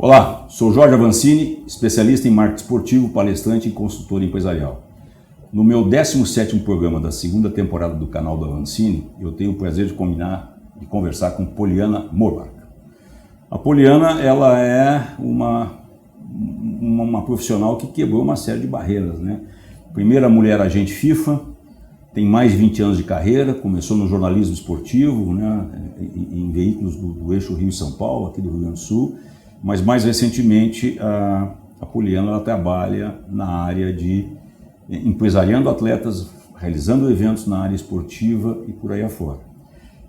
Olá, sou Jorge Avancini, especialista em marketing esportivo, palestrante e consultor empresarial. No meu 17º programa da segunda temporada do canal do Avancini, eu tenho o prazer de conversar com Poliana Morbach. A Poliana, ela é uma profissional que quebrou uma série de barreiras, né? Primeira mulher agente FIFA, tem mais de 20 anos de carreira, começou no jornalismo esportivo, né, em veículos do eixo Rio e São Paulo, aqui do Rio Grande do Sul, mas mais recentemente a Poliana ela trabalha na área de empresariando atletas, realizando eventos na área esportiva e por aí afora.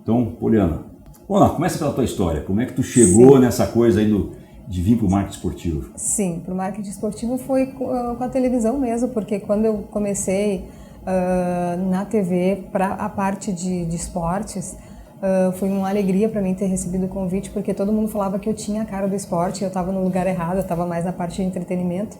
Então, Poliana, vamos lá, começa pela tua história. Como é que tu chegou nessa coisa aí de vir para o marketing esportivo? Sim, para o marketing esportivo foi com a televisão mesmo, porque quando eu comecei na TV para a parte de esportes, foi uma alegria para mim ter recebido o convite, porque todo mundo falava que eu tinha a cara do esporte, eu estava no lugar errado, eu estava mais na parte de entretenimento.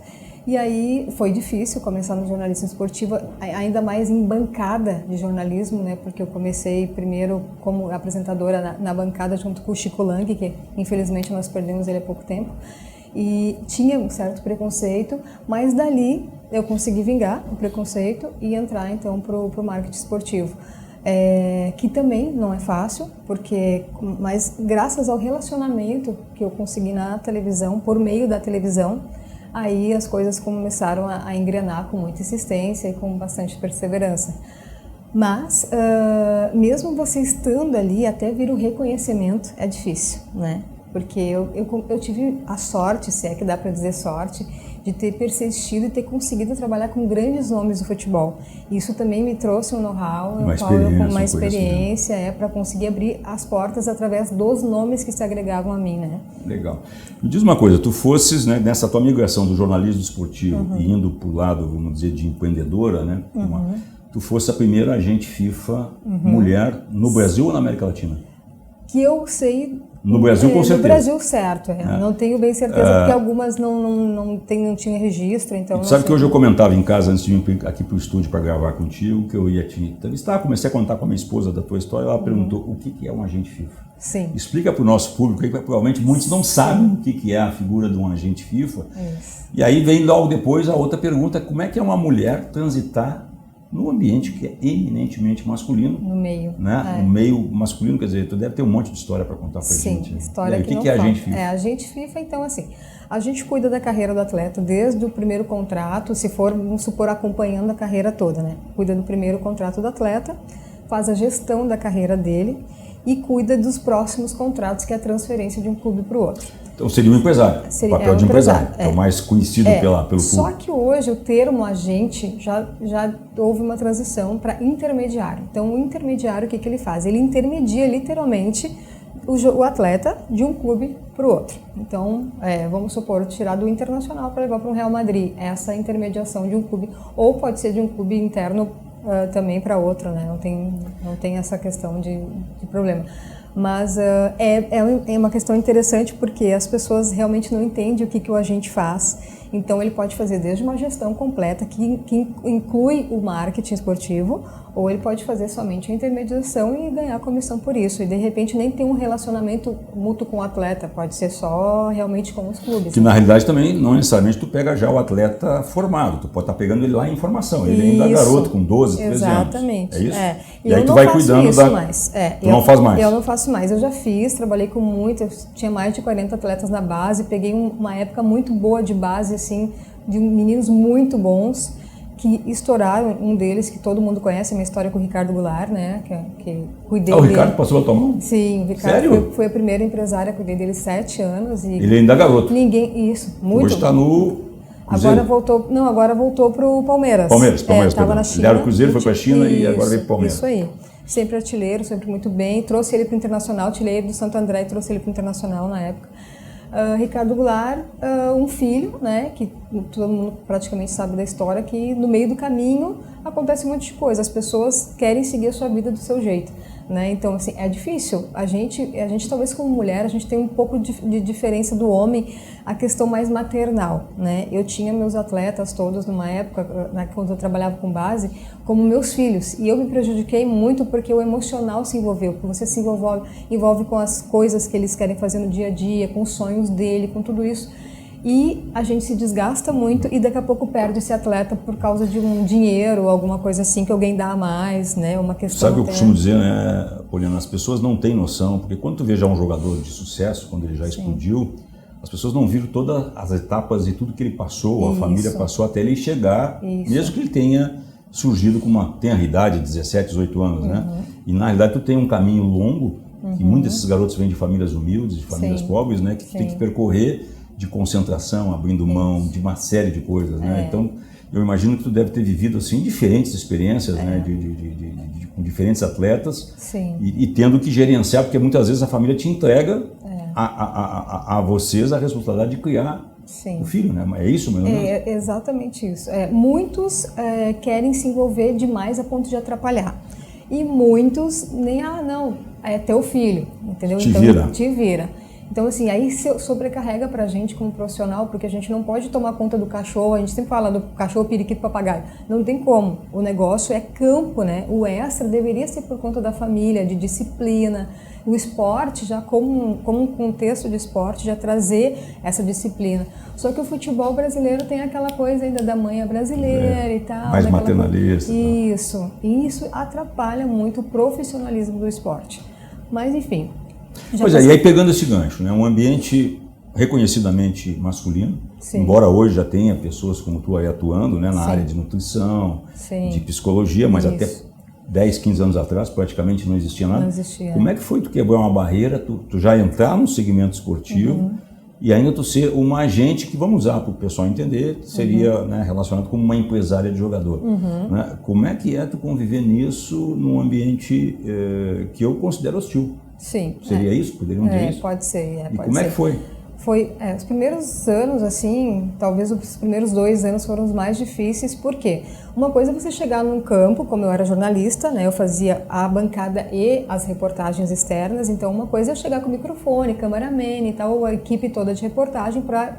E aí foi difícil começar no jornalismo esportivo, ainda mais em bancada de jornalismo, né? Porque eu comecei primeiro como apresentadora na bancada junto com o Chico Lang, que infelizmente nós perdemos ele há pouco tempo. E tinha um certo preconceito, mas dali eu consegui vingar o preconceito e entrar então para o marketing esportivo. Que também não é fácil, mas graças ao relacionamento que eu consegui na televisão, por meio da televisão, aí as coisas começaram a engrenar com muita insistência e com bastante perseverança. Mas, mesmo você estando ali, até vir o reconhecimento é difícil, né? Porque eu tive a sorte, se é que dá para dizer sorte, de ter persistido e ter conseguido trabalhar com grandes nomes do futebol. Isso também me trouxe um know-how, uma experiência para conseguir abrir as portas através dos nomes que se agregavam a mim, né? Legal. Me diz uma coisa, tu fosses, né, nessa tua migração do jornalismo esportivo e indo para o lado, vamos dizer, de empreendedora, né? Tu fosse a primeira agente FIFA mulher no Brasil ou na América Latina? Que eu sei... No Brasil, com certeza. No Brasil, certo. Não tenho bem certeza, porque algumas não tinha registro, então... Sabe que hoje eu comentava em casa, antes de vir aqui para o estúdio para gravar contigo, que eu ia te entrevistar, comecei a contar com a minha esposa da tua história, ela perguntou o que é um agente FIFA. Sim. Explica para o nosso público, aí provavelmente muitos não sabem o que é a figura de um agente FIFA. Isso. E aí vem logo depois a outra pergunta, como é que é uma mulher transitar num ambiente que é eminentemente masculino. No meio. Né? No meio masculino, quer dizer, tu deve ter um monte de história para contar pra gente. Sim, história que não que é agente FIFA? Agente FIFA, então assim, a gente cuida da carreira do atleta desde o primeiro contrato, se for, vamos supor, acompanhando a carreira toda, né? Cuida do primeiro contrato do atleta, faz a gestão da carreira dele e cuida dos próximos contratos, que é a transferência de um clube para o outro. Então seria um empresário, papel de empresário, é o mais conhecido pelo público. Só que hoje o termo agente já houve uma transição para intermediário. Então o intermediário, o que ele faz? Ele intermedia literalmente o atleta de um clube para o outro. Então, vamos supor, tirar do Internacional para levar para um Real Madrid, essa intermediação de um clube, ou pode ser de um clube interno também para outro, né? Não tem essa questão de problema. Mas é uma questão interessante porque as pessoas realmente não entendem o que o agente faz. Então ele pode fazer desde uma gestão completa que inclui o marketing esportivo, ou ele pode fazer somente a intermediação e ganhar comissão por isso. E de repente nem tem um relacionamento mútuo com o atleta, pode ser só realmente com os clubes. Que na realidade também não necessariamente tu pega já o atleta formado, tu pode estar pegando ele lá em formação, ele ainda é garoto com 12, 13 anos. Exatamente. É isso? E aí tu vai cuidando mais. Tu não faz mais? Eu não faço mais, eu já fiz, trabalhei com muito, eu tinha mais de 40 atletas na base, peguei uma época muito boa de base, assim, de meninos muito bons, que estouraram, um deles que todo mundo conhece, a minha história com o Ricardo Goulart, né, que cuidei dele. O Ricardo passou a tua mão? Sim, o Ricardo foi a primeira empresária, cuidei dele 7 anos. E ele ainda é garoto? Isso, muito. Hoje está no... Agora voltou para o Palmeiras. Palmeiras, estava na China. Ele era o Cruzeiro, foi para a China e agora veio para o Palmeiras. Isso aí. Sempre artilheiro, sempre muito bem. Trouxe ele para o Internacional, tirei ele do Santo André e trouxe ele para o Internacional na época. Ricardo Goulart, um filho, né, que todo mundo praticamente sabe da história, que no meio do caminho acontece um monte de coisa. As pessoas querem seguir a sua vida do seu jeito. né? Então, assim, é difícil. A gente talvez como mulher, a gente tem um pouco de diferença do homem, a questão mais maternal, né? Eu tinha meus atletas todos numa época, né, quando eu trabalhava com base, como meus filhos. E eu me prejudiquei muito porque o emocional se envolveu, porque você se envolve com as coisas que eles querem fazer no dia a dia, com os sonhos dele, com tudo isso. E a gente se desgasta muito e daqui a pouco perde esse atleta por causa de um dinheiro, alguma coisa assim que alguém dá a mais, né? Uma questão. Sabe o que eu costumo dizer, né, Poliana? As pessoas não têm noção, porque quando tu vê já um jogador de sucesso, quando ele já explodiu, as pessoas não viram todas as etapas e tudo que ele passou, a família passou até ele chegar, mesmo que ele tenha surgido com uma tenra-idade, 17, 18 anos, né? E na realidade tu tem um caminho longo, e muitos desses garotos vêm de famílias humildes, de famílias pobres, né? Que tu tem que percorrer de concentração, abrindo mão de uma série de coisas, né? Então, eu imagino que tu deve ter vivido assim diferentes experiências, né? Com diferentes atletas e tendo que gerenciar, porque muitas vezes a família te entrega a vocês a responsabilidade de criar o filho, né? É isso mesmo? É exatamente isso. Muitos querem se envolver demais a ponto de atrapalhar. E muitos nem, não, é teu filho, entendeu? Te vira. Então, assim, aí sobrecarrega pra gente como profissional, porque a gente não pode tomar conta do cachorro, a gente sempre fala do cachorro, periquito, papagaio. Não tem como. O negócio é campo, né? O extra deveria ser por conta da família, de disciplina. O esporte, já como um contexto de esporte, já trazer essa disciplina. Só que o futebol brasileiro tem aquela coisa ainda da manha brasileira e tal. Mais maternalista. Isso. E isso atrapalha muito o profissionalismo do esporte. Mas, enfim... Pois é, e aí pegando esse gancho, né, um ambiente reconhecidamente masculino, embora hoje já tenha pessoas como tu aí atuando, né, na área de nutrição, de psicologia, mas até 10, 15 anos atrás praticamente não existia nada. Não existia. Como é que foi tu quebrar uma barreira, tu já entrar no segmento esportivo e ainda tu ser uma agente que, vamos usar para o pessoal entender, seria né, relacionado como uma empresária de jogador. Né? Como é que tu conviver nisso num ambiente que eu considero hostil? Sim. Seria isso? Poderiam dizer isso? Pode ser. E como é que foi? Os primeiros anos, assim, talvez os primeiros 2 anos foram os mais difíceis, por quê? Uma coisa é você chegar num campo, como eu era jornalista, né, eu fazia a bancada e as reportagens externas, então uma coisa é chegar com o microfone, cameraman e tal, a equipe toda de reportagem para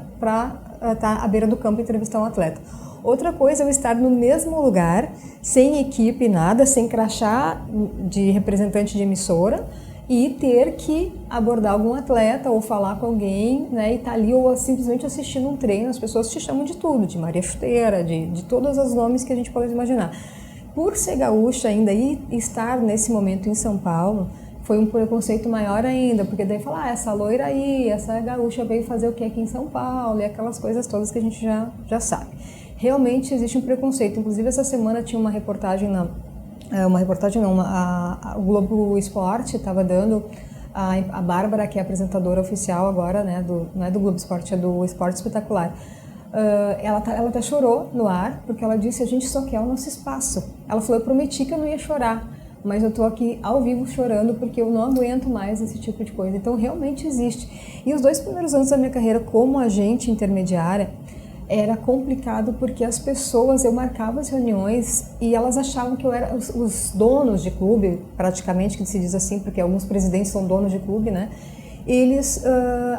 estar à beira do campo e entrevistar um atleta. Outra coisa é eu estar no mesmo lugar, sem equipe, nada, sem crachá de representante de emissora, e ter que abordar algum atleta ou falar com alguém, né, e estar ali ou simplesmente assistindo um treino. As pessoas te chamam de tudo, de Maria Chuteira, de todos os nomes que a gente pode imaginar. Por ser gaúcha ainda e estar nesse momento em São Paulo, foi um preconceito maior ainda, porque daí fala, essa loira aí, essa gaúcha veio fazer o que aqui em São Paulo, e aquelas coisas todas que a gente já sabe. Realmente existe um preconceito. Inclusive essa semana tinha uma reportagem o Globo Esporte estava dando, a Bárbara, que é a apresentadora oficial agora, né, não é do Globo Esporte, é do Esporte Espetacular, ela até chorou no ar, porque ela disse, a gente só quer o nosso espaço. Ela falou, eu prometi que eu não ia chorar, mas eu estou aqui ao vivo chorando porque eu não aguento mais esse tipo de coisa. Então realmente existe. E os 2 primeiros anos da minha carreira como agente intermediária, era complicado porque as pessoas, eu marcava as reuniões e elas achavam que eu era, os donos de clube, praticamente, que se diz assim, porque alguns presidentes são donos de clube, né? Eles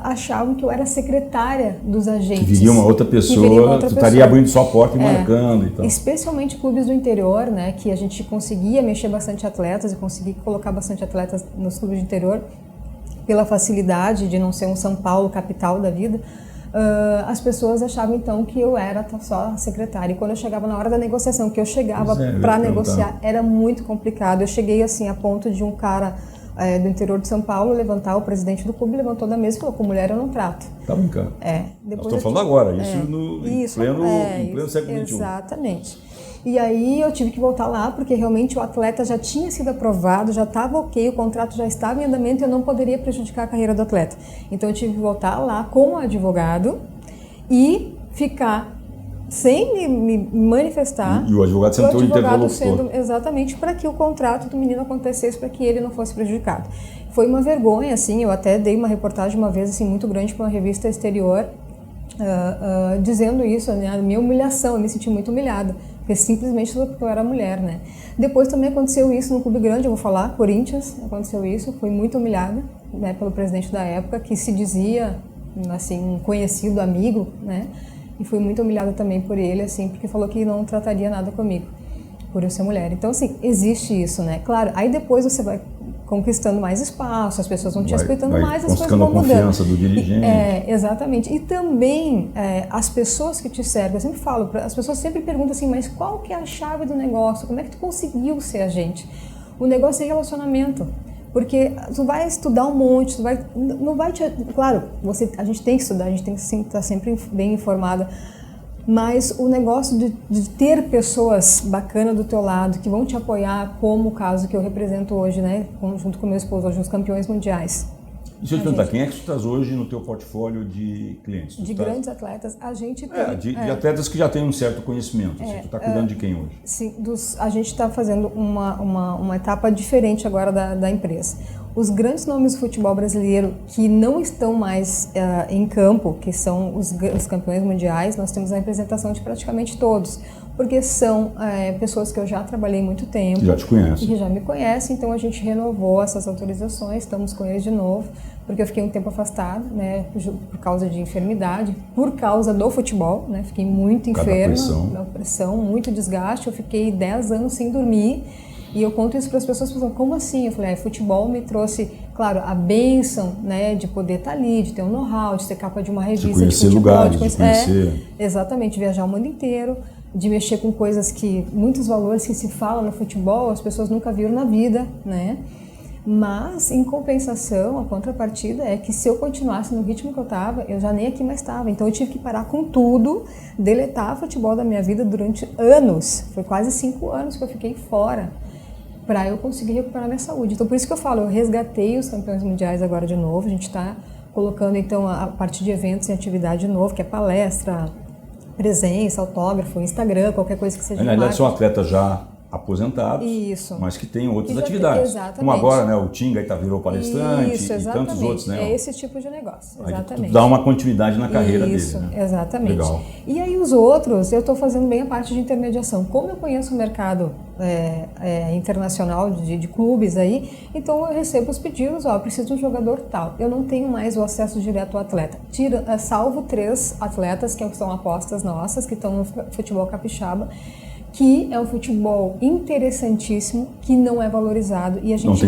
achavam que eu era secretária dos agentes. Que viria uma outra pessoa, tu estaria abrindo sua porta e marcando e tal. Especialmente clubes do interior, né? Que a gente conseguia mexer bastante atletas e conseguia colocar bastante atletas nos clubes do interior pela facilidade de não ser um São Paulo capital da vida. As pessoas achavam então que eu era só secretária, e quando eu chegava na hora da negociação, que eu chegava para negociar, era muito complicado. Eu cheguei assim a ponto de um cara do interior de São Paulo levantar, o presidente do clube levantou da mesa e falou, com mulher eu não trato. Tá brincando. Nós estamos falando agora, isso em pleno século XXI. Exatamente. E aí eu tive que voltar lá, porque realmente o atleta já tinha sido aprovado, já estava ok, o contrato já estava em andamento e eu não poderia prejudicar a carreira do atleta. Então eu tive que voltar lá com o advogado e ficar sem me manifestar. E o advogado sendo teu interlocutor. Exatamente, para que o contrato do menino acontecesse, para que ele não fosse prejudicado. Foi uma vergonha, assim, eu até dei uma reportagem uma vez assim, muito grande para uma revista exterior, dizendo isso, né, a minha humilhação, eu me senti muito humilhada, porque simplesmente porque eu era mulher, né? Depois também aconteceu isso no clube grande, eu vou falar, Corinthians, aconteceu isso, fui muito humilhada, né, pelo presidente da época, que se dizia, assim, um conhecido, amigo, né? E fui muito humilhada também por ele, assim, porque falou que não trataria nada comigo, por eu ser mulher. Então, assim, existe isso, né? Claro, aí depois você vai conquistando mais espaço, as pessoas vão te respeitando mais, as coisas vão mudando. Conquistando a confiança do dirigente. Exatamente. E também as pessoas que te servem, eu sempre falo, as pessoas sempre perguntam assim, mas qual que é a chave do negócio? Como é que tu conseguiu ser agente? O negócio é relacionamento. Porque tu vai estudar um monte, não vai te... Claro, a gente tem que estudar, a gente tem que estar sempre bem informada, mas o negócio de ter pessoas bacanas do teu lado, que vão te apoiar, como o caso que eu represento hoje, né, junto com meu esposo, hoje, os campeões mundiais. Deixa eu te perguntar, quem é que tu traz hoje no teu portfólio de clientes? De grandes atletas, a gente tem... de atletas que já têm um certo conhecimento, tu está cuidando de quem hoje? Sim, a gente está fazendo uma etapa diferente agora da empresa. Os grandes nomes do futebol brasileiro que não estão mais em campo, que são os campeões mundiais, nós temos a representação de praticamente todos, porque são pessoas que eu já trabalhei muito tempo. Que já te conhecem. Que já me conhecem, então a gente renovou essas autorizações, estamos com eles de novo, porque eu fiquei um tempo afastada, né, por causa de enfermidade, por causa do futebol, né, fiquei muito enferma, da pressão, muito desgaste, eu fiquei 10 anos sem dormir. E eu conto isso para as pessoas, pensam, como assim? Eu falei, futebol me trouxe, claro, a bênção, né, de poder estar ali, de ter um know-how, de ser capa de uma revista, de conhecer futebol, lugares, de conhecer... exatamente, viajar o mundo inteiro, de mexer com coisas que, muitos valores que se falam no futebol, as pessoas nunca viram na vida, né? Mas, em compensação, a contrapartida é que se eu continuasse no ritmo que eu estava, eu já nem aqui mais estava. Então eu tive que parar com tudo, deletar o futebol da minha vida durante anos. Foi quase 5 anos que eu fiquei fora, para eu conseguir recuperar minha saúde. Então por isso que eu falo, eu resgatei os campeões mundiais agora de novo, a gente está colocando então a parte de eventos em atividade de novo, que é palestra, presença, autógrafo, Instagram, qualquer coisa que seja. Na verdade são atletas já aposentados, isso, mas que têm outras atividades. Exatamente. Como agora, né, o Tinga virou palestrante isso, e tantos outros, né? É esse tipo de negócio, exatamente. Dá uma continuidade na carreira isso, dele, né? Exatamente. Legal. E aí os outros, eu estou fazendo bem a parte de intermediação. Como eu conheço o mercado internacional de clubes aí, então eu recebo os pedidos, eu preciso de um jogador tal. Eu não tenho mais o acesso direto ao atleta. Salvo 3 atletas que são apostas nossas, que estão no futebol capixaba, que é um futebol interessantíssimo, que não é valorizado e a gente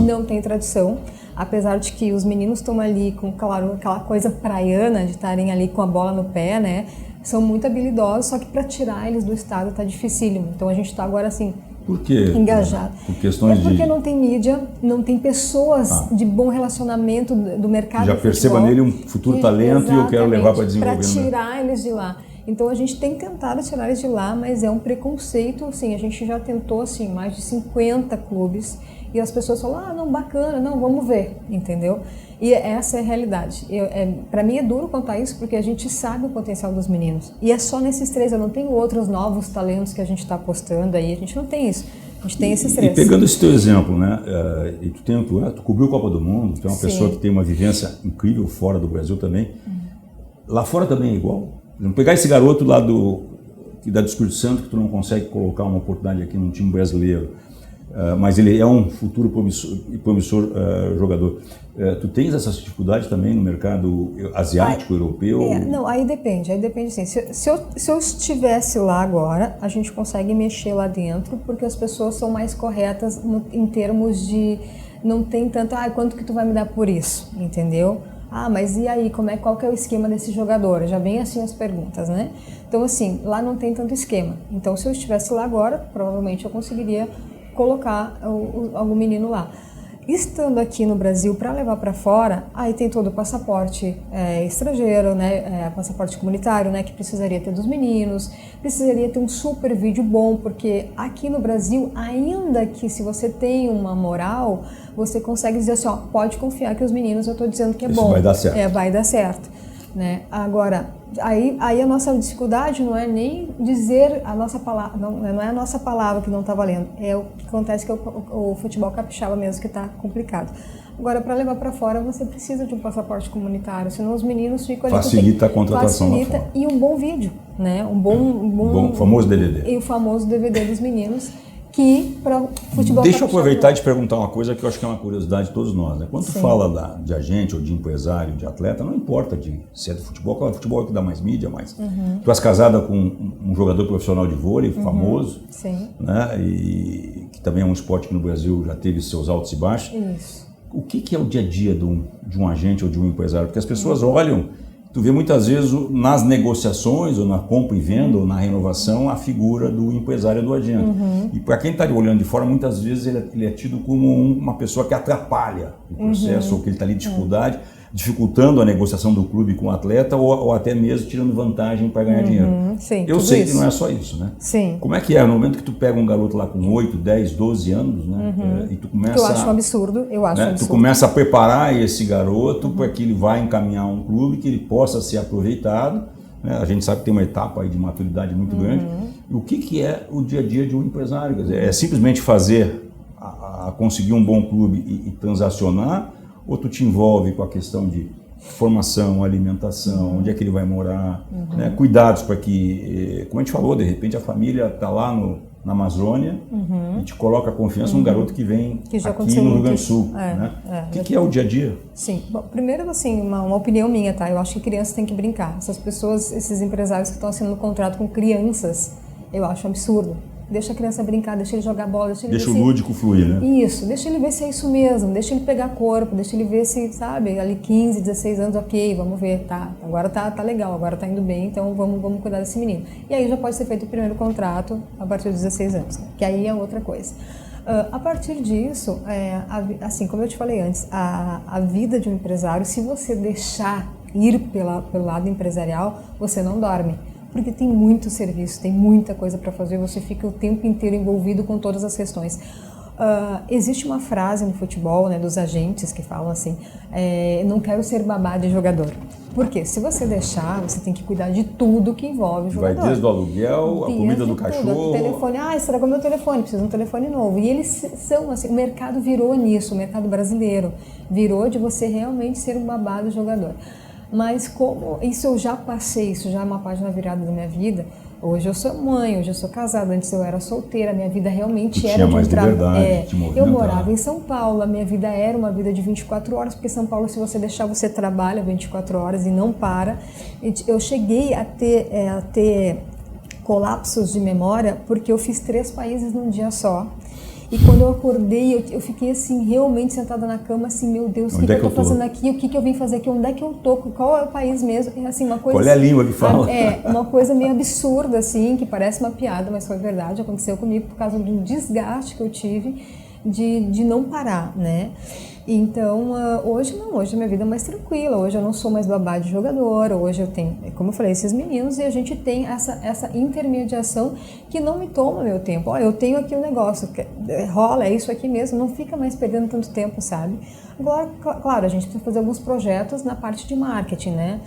não tem tradição, apesar de que os meninos estão ali com, claro, aquela coisa praiana de estarem ali com a bola no pé, né? São muito habilidosos, só que para tirar eles do estado tá dificílimo. Então a gente está agora assim, por quê? Engajado. Por questões porque não tem mídia, não tem pessoas de bom relacionamento do mercado. Já perceba nele um futuro talento e eu quero levar para desenvolver. Para tirar eles de lá. Então a gente tem tentado tirar eles de lá, mas é um preconceito, assim, a gente já tentou assim, mais de 50 clubes e as pessoas falam, não, bacana, não, vamos ver, entendeu? E essa é a realidade. Para mim é duro contar isso porque a gente sabe o potencial dos meninos. E é só nesses 3, eu não tenho outros novos talentos que a gente está apostando aí, a gente não tem isso. A gente tem esses 3. E pegando esse teu exemplo, né? E tu cobriu a Copa do Mundo, tu é uma pessoa que tem uma vivência incrível fora do Brasil também. Lá fora também é igual? Vamos pegar esse garoto lá do Espírito Santo que tu não consegue colocar uma oportunidade aqui num time brasileiro, mas ele é um futuro promissor jogador. Tu tens essa dificuldade também no mercado asiático, europeu? Não, aí depende sim. Se eu estivesse lá agora, a gente consegue mexer lá dentro, porque as pessoas são mais corretas em termos de... Não tem tanto, quanto que tu vai me dar por isso, entendeu? Mas e aí, qual que é o esquema desse jogador? Já vem assim as perguntas, né? Então, assim, lá não tem tanto esquema. Então, se eu estivesse lá agora, provavelmente eu conseguiria colocar algum menino lá. Estando aqui no Brasil, para levar para fora, aí tem todo o passaporte estrangeiro, né? Passaporte comunitário, né? Que precisaria ter dos meninos, precisaria ter um super vídeo bom, porque aqui no Brasil, ainda que se você tem uma moral, você consegue dizer assim, pode confiar que os meninos, eu estou dizendo que é bom. Vai dar certo. Vai dar certo. né? Agora, aí a nossa dificuldade não é nem dizer a nossa palavra, não é a nossa palavra que não está valendo, é o que acontece que o futebol capixaba mesmo que está complicado. Agora, para levar para fora, você precisa de um passaporte comunitário, senão os meninos ficam ali... Facilita a contratação lá fora. E um bom vídeo, né? Um bom famoso DVD. E o famoso DVD dos meninos, que para o futebol... Deixa eu aproveitar e te perguntar uma coisa que eu acho que é uma curiosidade de todos nós, né? Quando tu fala de agente ou de empresário, de atleta, não importa se é do futebol, claro, o futebol é o que dá mais mídia, mas tu és casada com um jogador profissional de vôlei famoso, né? E que também é um esporte que no Brasil já teve seus altos e baixos. Isso. O que é o dia a dia de um agente ou de um empresário? Porque as pessoas olham, tu vê muitas vezes nas negociações, ou na compra e venda, ou na renovação, a figura do empresário e do agente. E para quem está olhando de fora, muitas vezes ele é tido como uma pessoa que atrapalha o processo, ou que ele está ali em dificuldade, dificultando a negociação do clube com o atleta, ou até mesmo tirando vantagem para ganhar dinheiro. Sim, eu sei que não é só isso, né? Sim. Como é que é? No momento que tu pega um garoto lá com 8, 10, 12 anos, né? E tu começa... Eu acho um absurdo, Tu começa a preparar esse garoto para que ele vá encaminhar um clube, que ele possa ser aproveitado, né? A gente sabe que tem uma etapa aí de maturidade muito grande. E o que é o dia a dia de um empresário? Quer dizer, é simplesmente fazer, conseguir um bom clube e transacionar, ou tu te envolve com a questão de formação, alimentação, onde é que ele vai morar, né? Cuidados para que, como a gente falou, de repente a família está lá na Amazônia e te coloca a confiança num garoto que vem aqui no Rio Grande do Sul. O que é o dia a dia? Sim. Bom, primeiro, assim, uma opinião minha, tá? Eu acho que crianças têm que brincar. Essas pessoas, esses empresários que estão assinando contrato com crianças, eu acho um absurdo. Deixa a criança brincar, deixa ele jogar bola, deixa o lúdico fluir, né? Isso, deixa ele ver se é isso mesmo, deixa ele pegar corpo, deixa ele ver se, sabe, ali 15, 16 anos, ok, vamos ver, tá, agora tá legal, agora tá indo bem, então vamos cuidar desse menino. E aí já pode ser feito o primeiro contrato a partir dos 16 anos, que aí é outra coisa. A partir disso, assim, como eu te falei antes, a vida de um empresário, se você deixar ir pelo lado empresarial, você não dorme. Porque tem muito serviço, tem muita coisa para fazer, você fica o tempo inteiro envolvido com todas as questões. Existe uma frase no futebol, né, dos agentes que falam assim, não quero ser babá de jogador. Por quê? Se você deixar, você tem que cuidar de tudo que envolve o jogador. Vai desde o aluguel, a comida do cachorro... O telefone, estragou meu telefone, preciso de um telefone novo. E eles são assim, o mercado virou nisso, o mercado brasileiro virou de você realmente ser um babá do jogador. Mas como isso eu já passei, isso já é uma página virada da minha vida. Hoje eu sou mãe, hoje eu sou casada, antes eu era solteira, a minha vida realmente era de um trabalho. Eu morava em São Paulo, a minha vida era uma vida de 24 horas, porque São Paulo, se você deixar, você trabalha 24 horas e não para. Eu cheguei a ter colapsos de memória porque eu fiz 3 países num dia só. E quando eu acordei, eu fiquei assim, realmente sentada na cama, assim, meu Deus, o que eu tô fazendo aqui? O que eu vim fazer aqui? Onde é que eu tô? Qual é o país mesmo? É assim, uma coisa... Qual é a língua que fala? Uma coisa meio absurda, assim, que parece uma piada, mas foi verdade, aconteceu comigo por causa do desgaste que eu tive de não parar, né? Então, hoje não, hoje a minha vida é mais tranquila, hoje eu não sou mais babá de jogador, hoje eu tenho, como eu falei, esses meninos e a gente tem essa intermediação que não me toma meu tempo. Olha, eu tenho aqui um negócio, rola, é isso aqui mesmo, não fica mais perdendo tanto tempo, sabe? Agora, claro, a gente precisa fazer alguns projetos na parte de marketing, né?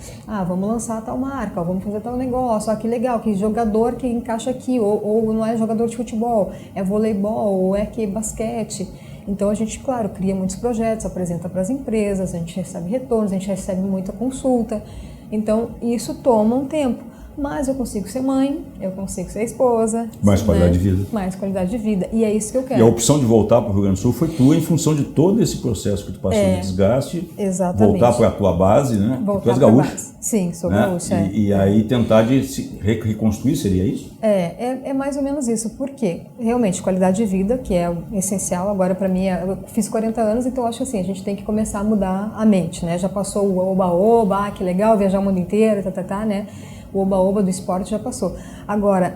Vamos lançar tal marca, vamos fazer tal negócio, que legal, que jogador que encaixa aqui, ou não é jogador de futebol, é voleibol, ou é que basquete. Então a gente, claro, cria muitos projetos, apresenta para as empresas, a gente recebe retornos, a gente recebe muita consulta. Então isso toma um tempo. Mas eu consigo ser mãe, eu consigo ser esposa. Mais qualidade de vida. Mais qualidade de vida. E é isso que eu quero. E a opção de voltar para o Rio Grande do Sul foi tua em função de todo esse processo que tu passou de desgaste. Exatamente. Voltar para a tua base, né? Voltar tu és gaúcha. Sim, sou né? gaúcha. E aí tentar de se reconstruir, seria isso? É mais ou menos isso. Por quê? Realmente, qualidade de vida, que é essencial. Agora, para mim, eu fiz 40 anos, então acho que assim, a gente tem que começar a mudar a mente, né? Já passou o oba-oba, que legal, viajar o mundo inteiro, né? O oba-oba do esporte já passou. Agora,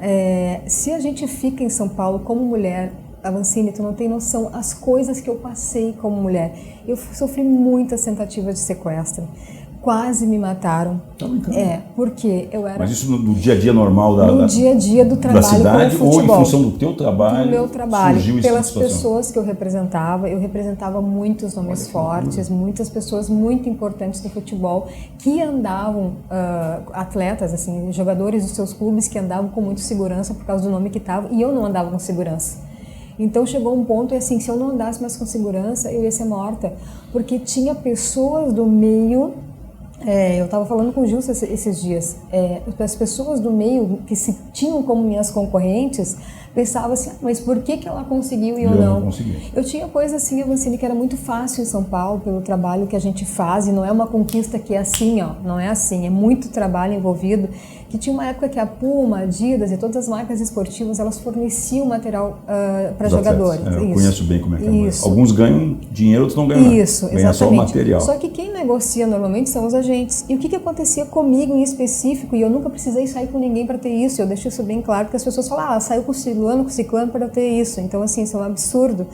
se a gente fica em São Paulo como mulher, Avancini, tu não tem noção as coisas que eu passei como mulher. Eu sofri muitas tentativas de sequestro. quase me mataram. Tá brincando? Porque eu era... Mas isso no dia a dia normal no dia a dia do trabalho da cidade, com o futebol, ou em função do teu trabalho? Do meu trabalho, surgiu pelas pessoas que eu representava muitos nomes fortes, muitas pessoas muito importantes do futebol que andavam, atletas, assim, jogadores dos seus clubes que andavam com muita segurança por causa do nome que estava, e eu não andava com segurança. Então chegou um ponto, assim, se eu não andasse mais com segurança, eu ia ser morta, porque tinha pessoas do meio... eu estava falando com o Gilson esses dias, as pessoas do meio que se tinham como minhas concorrentes pensavam assim, mas por que ela conseguiu e eu não? Consegui. Eu tinha coisa assim, Avancini, que era muito fácil em São Paulo, pelo trabalho que a gente faz, e não é uma conquista que é assim, não é assim, é muito trabalho envolvido, que tinha uma época que a Puma, a Adidas e todas as marcas esportivas, elas forneciam material para jogadores. Eu conheço bem como é que é. Isso. Alguns ganham dinheiro, outros não ganham nada. Isso, ganha exatamente. só o material. Só que quem negocia normalmente são os agentes. E o que acontecia comigo em específico, e eu nunca precisei sair com ninguém para ter isso, eu deixo isso bem claro, porque as pessoas falam, saiu com o ciclano para ter isso. Então, assim, isso é um absurdo.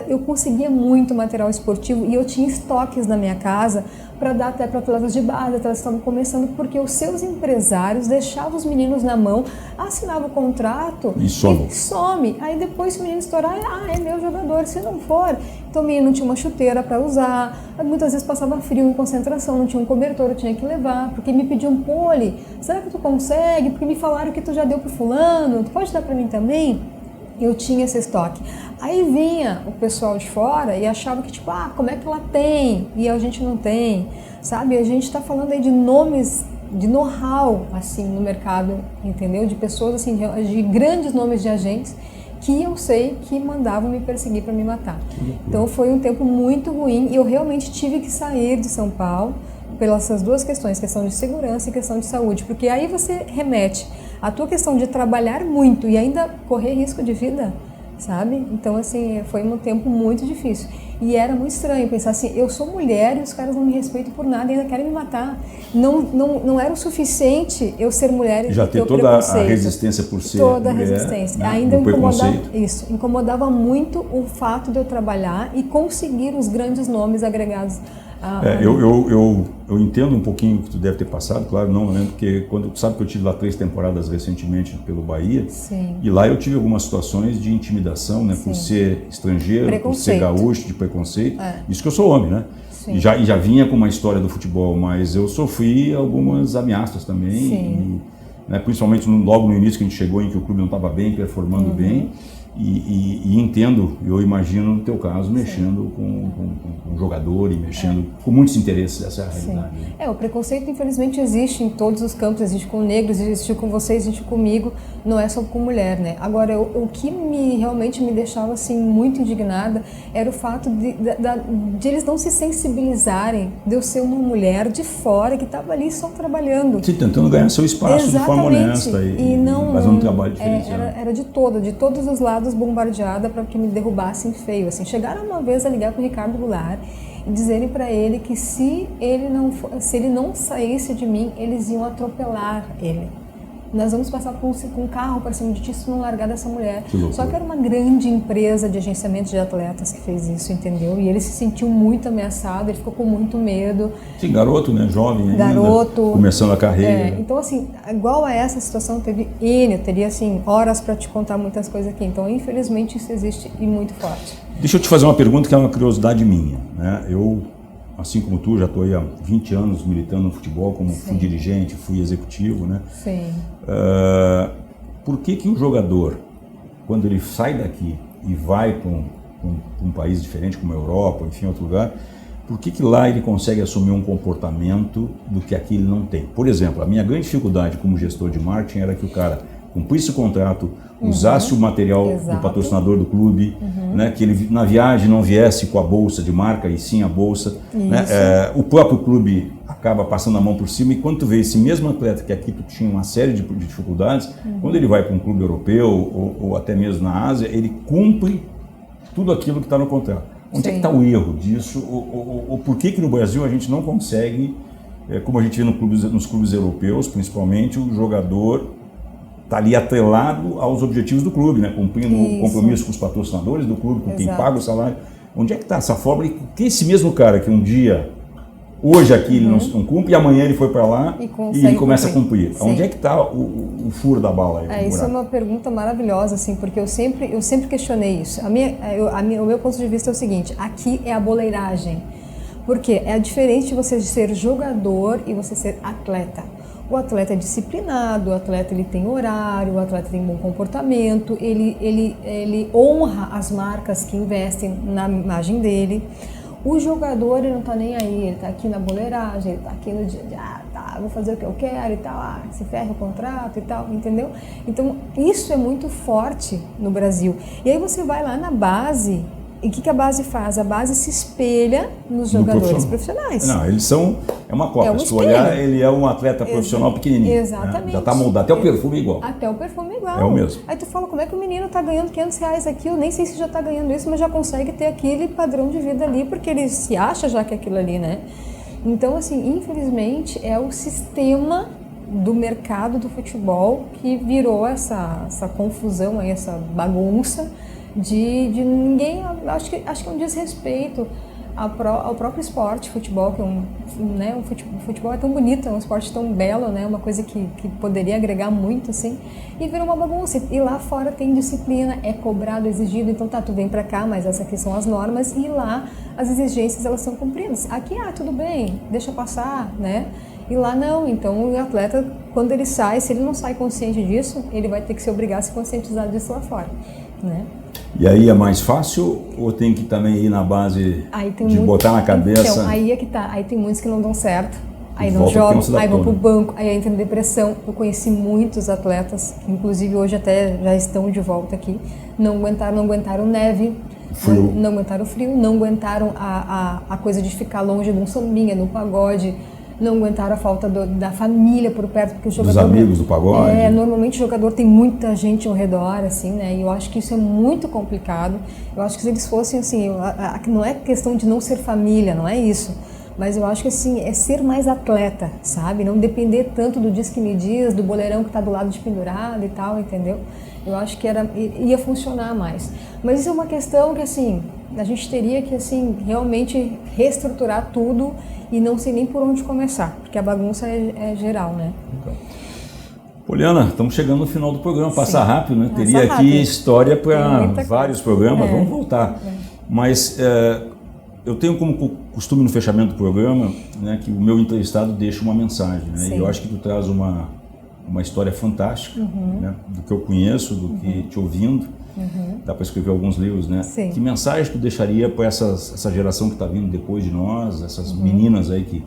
Eu conseguia muito material esportivo e eu tinha estoques na minha casa para dar até para atletas de base, atletas que estavam começando, porque os seus empresários deixavam os meninos na mão, assinavam o contrato e some. Aí depois, se o menino estourar, é meu jogador, se não for. Então o menino não tinha uma chuteira para usar, muitas vezes passava frio em concentração, não tinha um cobertor, eu tinha que levar, porque me pediam, Poli, será que tu consegue? Porque me falaram que tu já deu pro fulano, tu pode dar para mim também? Eu tinha esse estoque. Aí vinha o pessoal de fora e achava que, tipo, como é que ela tem? E a gente não tem, sabe? A gente está falando aí de nomes, de know-how, assim, no mercado, entendeu? De pessoas, assim, de grandes nomes de agentes que eu sei que mandavam me perseguir para me matar. Então foi um tempo muito ruim e eu realmente tive que sair de São Paulo pelas essas duas questões, questão de segurança e questão de saúde, porque aí você remete a tua questão de trabalhar muito e ainda correr risco de vida, sabe? Então, assim, foi um tempo muito difícil. E era muito estranho pensar assim, eu sou mulher e os caras não me respeitam por nada e ainda querem me matar. Não era o suficiente eu ser mulher e já ter toda a resistência por ser toda mulher, a resistência. Né? Ainda incomodava muito o fato de eu trabalhar e conseguir os grandes nomes agregados. Eu entendo um pouquinho o que tu deve ter passado, claro, não lembro, porque quando tu sabe que eu tive lá 3 temporadas recentemente pelo Bahia, Sim. E lá eu tive algumas situações de intimidação, né, por ser estrangeiro, por ser gaúcho, de preconceito. Isso que eu sou homem, né? E já vinha com uma história do futebol, mas eu sofri algumas ameaças também, né, principalmente logo no início que a gente chegou, em que o clube não estava bem, performando bem. E entendo, eu imagino no teu caso, mexendo com um jogador e mexendo com muitos interesses, essa é a realidade. O preconceito infelizmente existe em todos os campos, existe com negros, existe com você, existe comigo, não é só com mulher, né? Agora, o que realmente me deixava assim muito indignada era o fato de eles não se sensibilizarem de eu ser uma mulher de fora que estava ali só trabalhando. Sim, tentando ganhar seu espaço de forma honesta e não, fazendo um trabalho diferenciado. Era de todos os lados bombardeada para que me derrubassem feio. Assim, chegaram uma vez a ligar para o Ricardo Goulart e dizerem para ele que se ele não saísse de mim, eles iam atropelar ele. Nós vamos passar com um carro para cima de ti se não largar dessa mulher. Só que era uma grande empresa de agenciamento de atletas que fez isso, entendeu? E ele se sentiu muito ameaçado, ele ficou com muito medo. Sim, garoto, né? Jovem ainda, começando a carreira. Então, assim, igual a essa situação, eu teria, assim, horas para te contar muitas coisas aqui. Então, infelizmente, isso existe e muito forte. Deixa eu te fazer uma pergunta que é uma curiosidade minha, né? Eu, assim como tu, já estou aí há 20 anos militando no futebol, fui dirigente, fui executivo, né? Sim. Por que o jogador, quando ele sai daqui e vai para um país diferente, como a Europa, enfim, outro lugar, por que lá ele consegue assumir um comportamento do que aqui ele não tem? Por exemplo, a minha grande dificuldade como gestor de marketing era que o cara cumprisse o contrato, usasse o material do patrocinador do clube, né, que ele na viagem não viesse com a bolsa de marca e sim a bolsa. Né, o próprio clube acaba passando a mão por cima e quando tu vê esse mesmo atleta que aqui tu tinha uma série de dificuldades, quando ele vai para um clube europeu ou até mesmo na Ásia, ele cumpre tudo aquilo que está no contrato. Onde é que está o erro disso? Ou por que no Brasil a gente não consegue, como a gente vê nos clubes europeus, principalmente, o jogador está ali atrelado aos objetivos do clube, né? Cumprindo o compromisso com os patrocinadores do clube, com quem paga o salário. Onde é que está essa fórmula? E que esse mesmo cara que um dia hoje aqui ele não cumpre, e amanhã ele foi para lá e ele começa a cumprir. Sim. Onde é que está o furo da bala aí? Isso é uma pergunta maravilhosa, assim, porque eu sempre questionei isso. O meu ponto de vista é o seguinte: aqui é a boleiragem. Porque é diferente de você ser jogador e você ser atleta. O atleta é disciplinado, o atleta ele tem horário, o atleta tem bom comportamento, ele honra as marcas que investem na imagem dele. O jogador, ele não tá nem aí, ele tá aqui na boleiragem, ele tá aqui no dia de, vou fazer o que eu quero e tal, se ferra o contrato e tal, entendeu? Então, isso é muito forte no Brasil. E aí você vai lá na base, e o que a base faz? A base se espelha nos jogadores profissionais. Não, eles são, é uma cópia. Se tu olhar, ele é um atleta profissional pequenininho. Exatamente. Né? Já está moldado, até o perfume é igual. Até o perfume é igual. É o mesmo. Aí tu fala, como é que o menino está ganhando R$500 aqui? Eu nem sei se já está ganhando isso, mas já consegue ter aquele padrão de vida ali, porque ele se acha já que é aquilo ali, né? Então, assim, infelizmente, é o sistema do mercado do futebol que virou essa confusão, aí, essa bagunça de ninguém, acho que é um desrespeito ao próprio esporte, futebol, que é o futebol é tão bonito, é um esporte tão belo, né, uma coisa que poderia agregar muito, assim, e virou uma bagunça. E lá fora tem disciplina, é cobrado, exigido, então tu vem pra cá, mas essas aqui são as normas, e lá as exigências, elas são cumpridas. Aqui, tudo bem, deixa passar, né, e lá não. Então o atleta, quando ele sai, se ele não sai consciente disso, ele vai ter que se obrigar a se conscientizar disso lá fora, né. E aí é mais fácil ou tem que também ir na base de botar na cabeça? Então, aí é que tá. Aí tem muitos que não dão certo, aí não jogam, aí vão pro banco, aí entra em depressão. Eu conheci muitos atletas, que inclusive hoje até já estão de volta aqui, não aguentaram neve, não aguentaram frio, não aguentaram a coisa de ficar longe de um sambinha, no pagode, não aguentaram a falta da família por perto, porque o jogador... Dos amigos do pagode? Normalmente o jogador tem muita gente ao redor, assim, né, e eu acho que isso é muito complicado. Eu acho que se eles fossem, assim, não é questão de não ser família, não é isso, mas eu acho que, assim, é ser mais atleta, sabe, não depender tanto do diz que me diz, do boleirão que tá do lado de pendurado e tal, entendeu? Eu acho que ia funcionar mais. Mas isso é uma questão que, assim, a gente teria que, assim, realmente reestruturar tudo e não sei nem por onde começar, porque a bagunça é geral, né? Então. Poliana, estamos chegando no final do programa, passa rápido, né? Passa Teria aqui rápido. História para vários programas, vamos voltar. Mas eu tenho como costume no fechamento do programa, né, que o meu entrevistado deixa uma mensagem, né? E eu acho que tu traz uma história fantástica, né, do que eu conheço, do que te ouvindo. Dá para escrever alguns livros, né? Sim. Que mensagem tu deixaria para essa geração que está vindo depois de nós, essas meninas aí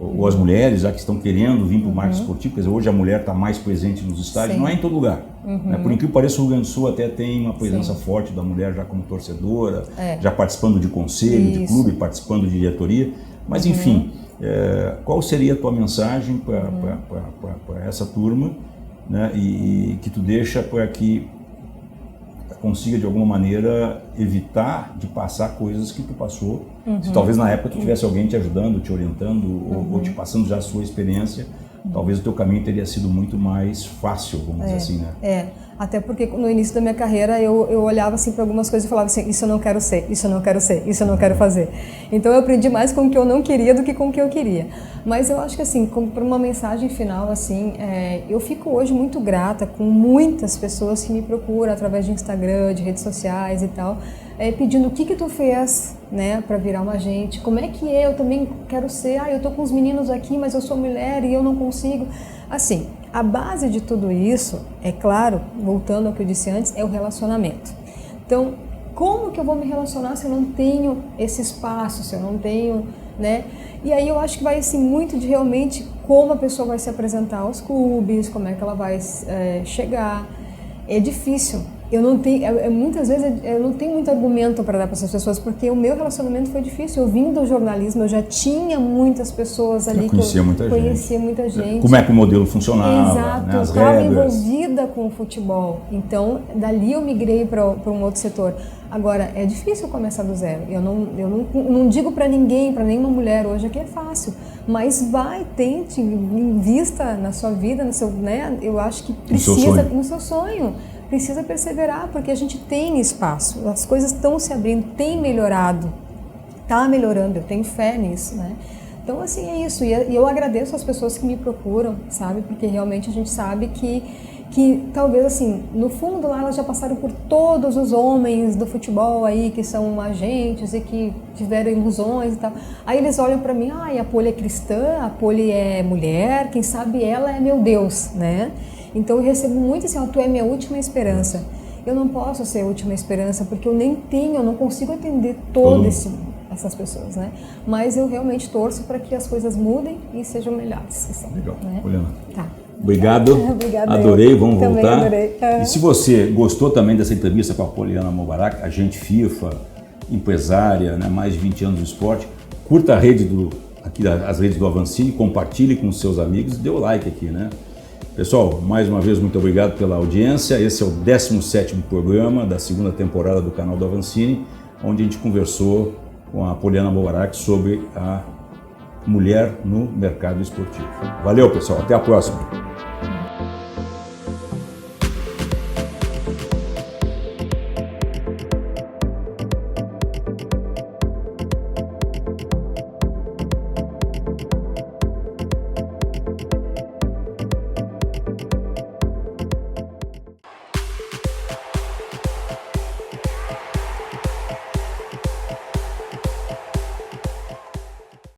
ou as mulheres já que estão querendo vir para o marketing esportivo? Quer dizer, hoje a mulher está mais presente nos estádios, não é em todo lugar. Né? Por incrível que pareça, o Rio Grande do Sul até tem uma presença forte da mulher já como torcedora, já participando de conselho, de clube, participando de diretoria. Mas enfim, qual seria a tua mensagem para essa turma, né? E que tu deixa para que consiga de alguma maneira evitar de passar coisas que tu passou, se talvez na época tu tivesse alguém te ajudando, te orientando ou te passando já a sua experiência, talvez o teu caminho teria sido muito mais fácil, vamos dizer assim, né? Até porque no início da minha carreira eu olhava assim para algumas coisas e falava assim, isso eu não quero ser, isso eu não quero ser, isso eu não quero fazer. Então eu aprendi mais com o que eu não queria do que com o que eu queria. Mas eu acho que assim, para uma mensagem final, assim, eu fico hoje muito grata com muitas pessoas que me procuram através de Instagram, de redes sociais e tal, pedindo o que tu fez, né, para virar uma agente, como é que eu também quero ser, eu tô com os meninos aqui, mas eu sou mulher e eu não consigo. Assim, a base de tudo isso, é claro, voltando ao que eu disse antes, é o relacionamento. Então, como que eu vou me relacionar se eu não tenho esse espaço, se eu não tenho, né? E aí eu acho que vai assim, muito de realmente como a pessoa vai se apresentar aos clubes, como é que ela vai chegar. É difícil. Eu não tenho, muitas vezes eu não tenho muito argumento para dar para essas pessoas, porque o meu relacionamento foi difícil. Eu vim do jornalismo, eu já tinha muitas pessoas ali. Conhecia muita gente. Como é que o modelo funcionava, exato, né, as estava regras. envolvida com o futebol. Então, dali eu migrei para um outro setor. Agora, é difícil começar do zero. Eu não digo para ninguém, para nenhuma mulher hoje que é fácil, mas tente, invista na sua vida, no seu, né? Eu acho que precisa, no seu sonho. Precisa perseverar, porque a gente tem espaço, as coisas estão se abrindo, tem melhorado, está melhorando, eu tenho fé nisso, né? Então, assim, é isso. E eu agradeço as pessoas que me procuram, sabe? Porque realmente a gente sabe que talvez, assim, no fundo lá elas já passaram por todos os homens do futebol aí, que são agentes e que tiveram ilusões e tal. Aí eles olham pra mim, a Poli é cristã, a Poli é mulher, quem sabe ela é meu Deus, né? Então eu recebo muito assim, tu é minha última esperança. Eu não posso ser a última esperança, porque eu não consigo atender essas pessoas, né? Mas eu realmente torço para que as coisas mudem e sejam melhores. Assim, legal. Né? Poliana. Tá. Obrigado. Obrigada. Adorei, vamos também voltar. Adorei. E se você gostou também dessa entrevista com a Poliana Mobarak, agente FIFA, empresária, né, mais de 20 anos no esporte, curta a rede as redes do Avancini, compartilhe com seus amigos e dê o like aqui, né? Pessoal, mais uma vez, muito obrigado pela audiência. Esse é o 17º programa da segunda temporada do canal do Avancini, onde a gente conversou com a Poliana Mobarak sobre a mulher no mercado esportivo. Valeu, pessoal. Até a próxima.